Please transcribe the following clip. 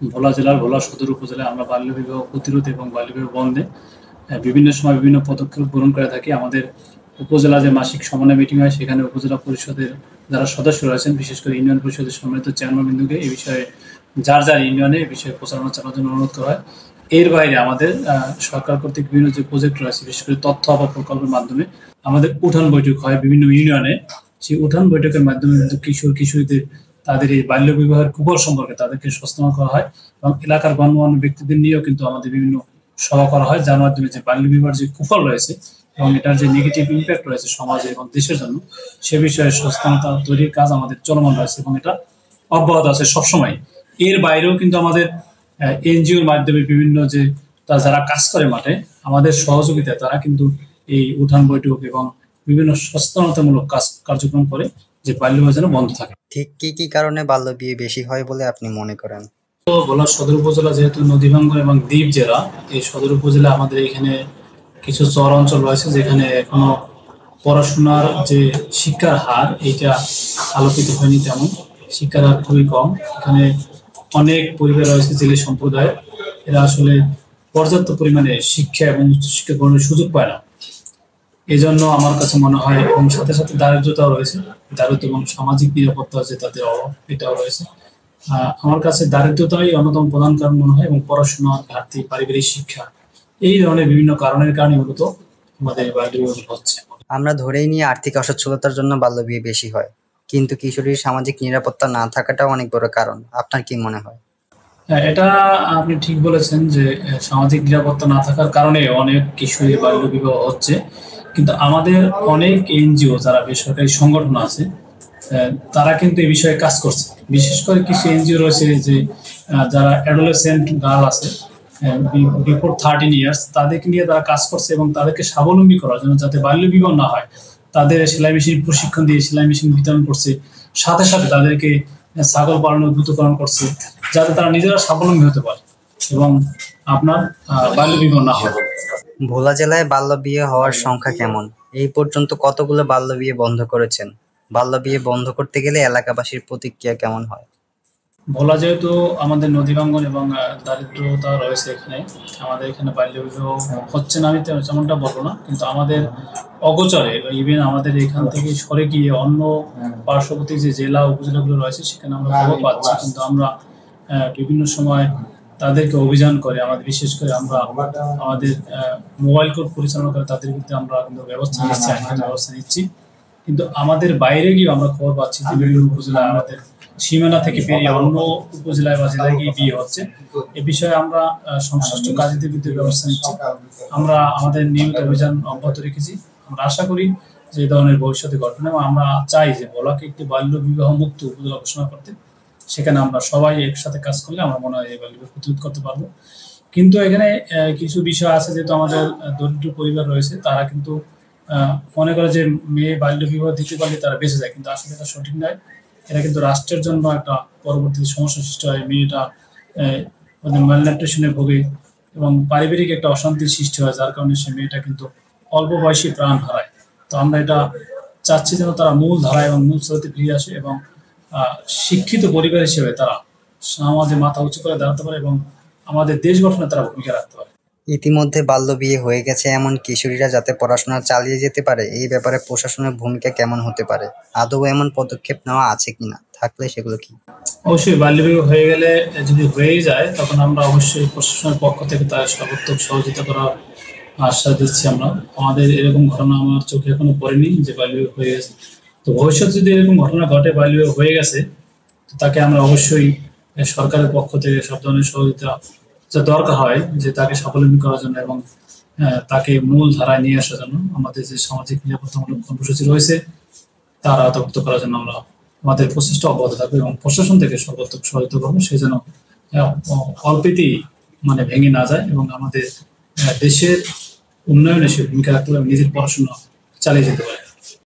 ভোলা জেলার ভোলা সদর উপজেলায় আমরা বাল্যবিবাহ প্রতিরোধ এবং বাল্যবিবাহ বন্ধে বিভিন্ন সময় বিভিন্ন পদক্ষেপ গ্রহণ করে থাকি। আমাদের উপজেলা যে মাসিক সমন্বয় মিটিং হয় সেখানে উপজেলা পরিষদের যারা সদস্য রয়েছেন, বিশেষ করে ইউনিয়ন পরিষদের সম্মানিত চেয়ারম্যানবৃন্দকে এই বিষয়ে যার যার ইউনিয়নে এই বিষয়ে প্রচারণা চালানোর জন্য অনুরোধ করা হয়। এর বাইরে আমাদের সরকার কর্তৃক বিভিন্ন যে প্রজেক্ট রয়েছে, বিশেষ করে তথ্য আভা প্রকল্পের মাধ্যমে আমাদের উঠান বৈঠক হয় বিভিন্ন ইউনিয়নে। সেই উঠান বৈঠকের মাধ্যমে কিন্তু কিশোর কিশোরীদের তাদের এই বাল্য বিবাহের কুফল সম্পর্কে তাদেরকে সচেতন করা হয় এবং এলাকার গণ্যমান্য ব্যক্তিদের নিয়েও কিন্তু আমাদের বিভিন্ন সভা করা হয়, যার মাধ্যমে যে বাল্য বিবাহের যে কুফল রয়েছে এবং এটার যে নেগেটিভ ইম্প্যাক্ট রয়েছে সমাজে এবং দেশের জন্য, সে বিষয়ে সচেতনতা তৈরির কাজ আমাদের চলমান রয়েছে এবং এটা অব্যাহত আছে সবসময়। এর বাইরেও কিন্তু আমাদের এনজিওর মাধ্যমে বিভিন্ন যে যারা কাজ করে মাঠে আমাদের সহযোগিতায় তারা কিন্তু এই উঠান বৈঠক এবং বিভিন্ন সচেতনতামূলক কার্যক্রম করে যে বাল্য বিবাহ যেন বন্ধ থাকে। ঠিক কি কি কারণে বাল্য বিয়ে বেশি হয় বলে আপনি মনে করেন? তো ভোলা সদর উপজেলা যেহেতু নদীভাঙ্গন এবং দ্বীপ জেলা, এই সদর উপজেলা আমাদের এখানে কিছু চর অঞ্চল রয়েছে যেখানে এখনো পড়াশোনার যে শিক্ষার হার এইটা আলোকিত হয়নি, তেমন শিক্ষার হার খুবই কম। এখানে অনেক পরিবার রয়েছে জেলে সম্প্রদায়, এরা আসলে পর্যাপ্ত পরিমাণে শিক্ষা এবং উচ্চশিক্ষা গ্রহণের সুযোগ পায় না। এই জন্য আমার কাছে মনে হয়, এবং সাথে সাথে দারিদ্রতাও রয়েছে, দারিদ্র এবং সামাজিক নিরাপত্তা যে তাদের অভাব এটাও রয়েছে। আমার কাছে দারিদ্রতাই অন্যতম প্রধান কারণ মনে হয়, এবং পড়াশোনার ঘাটতি, পারিবারিক শিক্ষা, এই ধরনের বিভিন্ন কারণের কারণে মূলত আমাদের বাল্যবিবাহ হচ্ছে। আমরা ধরেই নিয়ে আর্থিক অসচ্ছলতার জন্য বাল্য বিয়ে বেশি হয়, কিন্তু কিশোরীর সামাজিক নিরাপত্তা না থাকাটাও অনেক বড় কারণ। আপনার কি মনে হয়? হ্যাঁ, এটা আপনি ঠিক বলেছেন যে সামাজিক নিরাপত্তা না থাকার কারণে অনেক কিশোরী বাল্য বিবাহ হচ্ছে। কিন্তু আমাদের অনেক এনজিও যারা বেসরকারি সংগঠন আছে, তারা কিন্তু এই বিষয়ে কাজ করছে। বিশেষ করে কিছু এনজিও রয়েছে যে যারা অ্যাডোলেসেন্ট গার্ল আছে বিফোর 13 ইয়ার্স, তাদেরকে নিয়ে তারা কাজ করছে এবং তাদেরকে স্বাবলম্বী করার জন্য, যাতে বাল্য বিবাহ না হয়, তাদের সেলাই মেশিন প্রশিক্ষণ দিয়ে সেলাই মেশিন বিতরণ করছে। সাথে সাথে তাদেরকে ছাগল পালনে উদ্বুদ্ধকরণ করছে, যাতে তারা নিজেরা স্বাবলম্বী হতে পারে এবং আপনার বাল্য বিবাহ না হয়। ভোলা জেলায় বাল্য বিয়ে হওয়ার সংখ্যা কেমন? এই পর্যন্ত কতগুলো বাল্য বিয়ে বন্ধ করেছেন? বাল্য বিয়ে বন্ধ করতে গেলে এলাকাবাসীর প্রতিক্রিয়া কেমন হয়? ভোলা যেহেতু আমাদের নদীভাঙ্গন এবং দারিদ্রতা রয়েছে, এখানে আমাদের এখানে বাল্য বিবাহ হচ্ছে না আমি তেমনটা বলবো না, কিন্তু আমাদের অগোচরে ইভেন আমাদের এখান থেকে সরে গিয়ে অন্য পার্শ্ববর্তী যে জেলা উপজেলাগুলো রয়েছে সেখানে আমরা খবর পাচ্ছি, কিন্তু আমরা বিভিন্ন সময় তাদেরকে অভিযান করে আমাদের, বিশেষ করে আমরা আমাদের মোবাইল কোর্ট পরিচালনা করে তাদের বিরুদ্ধে আমরা কিন্তু ব্যবস্থা নিচ্ছি, আইনগত ব্যবস্থা নিচ্ছি। কিন্তু আমাদের বাইরে গিয়ে আমরা খবর পাচ্ছি যে বিভিন্ন উপজেলায় আমাদের সীমানা থেকে পেরিয়ে অন্য উপজেলায় বা জেলায় গিয়ে বিয়ে হচ্ছে। এ বিষয়ে আমরা সংশ্লিষ্ট কাজীদের বিরুদ্ধে ব্যবস্থা নিচ্ছি। আমরা আমাদের নিয়মিত অভিযান অব্যাহত রেখেছি। আমরা আশা করি যে এই ধরনের ভবিষ্যতে ঘটনা, এবং আমরা চাই যে ভোলাকে একটি বাল্য বিবাহ মুক্ত উপজেলা ঘোষণা করতে। সেখানে আমরা সবাই একসাথে কাজ করলে আমার মনে হয় এই বাল্য বিবাহ প্রতিরোধ করতে পারবো। কিন্তু এখানে কিছু বিষয় আছে, যেহেতু আমাদের দরিদ্র পরিবার রয়েছে, তারা কিন্তু মনে করে যে মেয়ে বাল্য বিবাহ দিতে পারলে তারা বেঁচে যায়, কিন্তু আসলে এটা সঠিক নয়। এটা কিন্তু রাষ্ট্রের জন্য একটা পরবর্তীতে সমস্যা সৃষ্টি হয়। মেয়েটা ম্যালনিউট্রিশনে ভোগে এবং পারিবারিক একটা অশান্তির সৃষ্টি হয়, যার কারণে সে মেয়েটা কিন্তু অল্প বয়সী প্রাণ হারায়। তো আমরা এটা চাচ্ছি যেন তারা মূল ধারা এবং মূল স্রোতে ফিরে আসে এবং শিক্ষিত পরিবার হিসেবে তারা সমাজে মাথা উঁচু করে দাঁড়াতে পারে এবং আমাদের দেশ গঠনে তারা ভূমিকা রাখতে পারে। ইতিমধ্যে বাল্য বিয়ে হয়ে গেছে এমন কিশোরীরা যাতে পড়াশোনা চালিয়ে যেতে পারে, এই ব্যাপারে প্রশাসনের ভূমিকা কেমন হতে পারে? আদৌ এমন পদক্ষেপ নেওয়া আছে কিনা? থাকলে সেগুলো কি? অবশ্যই বাল্য বিবাহ হয়ে গেলে, যদি হয়েই যায়, তখন আমরা অবশ্যই প্রশাসনের পক্ষ থেকে তার সর্বোত্তম সহযোগিতা করার আশ্বাস দিচ্ছি। আমরা আমাদের এরকম ঘটনা আমার চোখে এখনো পড়েনি যে বাল্য বিবাহ হয়ে গেছে। তো ভবিষ্যতে যদি এরকম ঘটনা ঘটে, বাল্য বিবাহ হয়ে গেছে, তো তাকে আমরা অবশ্যই সরকারের পক্ষ থেকে সব ধরনের সহযোগিতা যা দরকার হয়, যে তাকে স্বাবলম্বী করার জন্য এবং তাকে মূল ধারায় নিয়ে আসার জন্য আমাদের যে সামাজিক নিরাপত্তামূলক কর্মসূচি রয়েছে তার আওতাভুক্ত করার জন্য আমরা আমাদের প্রচেষ্টা অব্যাহত থাকবে এবং প্রশাসন থেকে সর্বোত্তম সহায়তা করবো, সে যেন অল্পেতেই ভেঙে না যায় এবং আমাদের দেশের উন্নয়নে সে ভূমিকা রাখতে পারে, নিজের পড়াশোনা চালিয়ে যেতে পারে।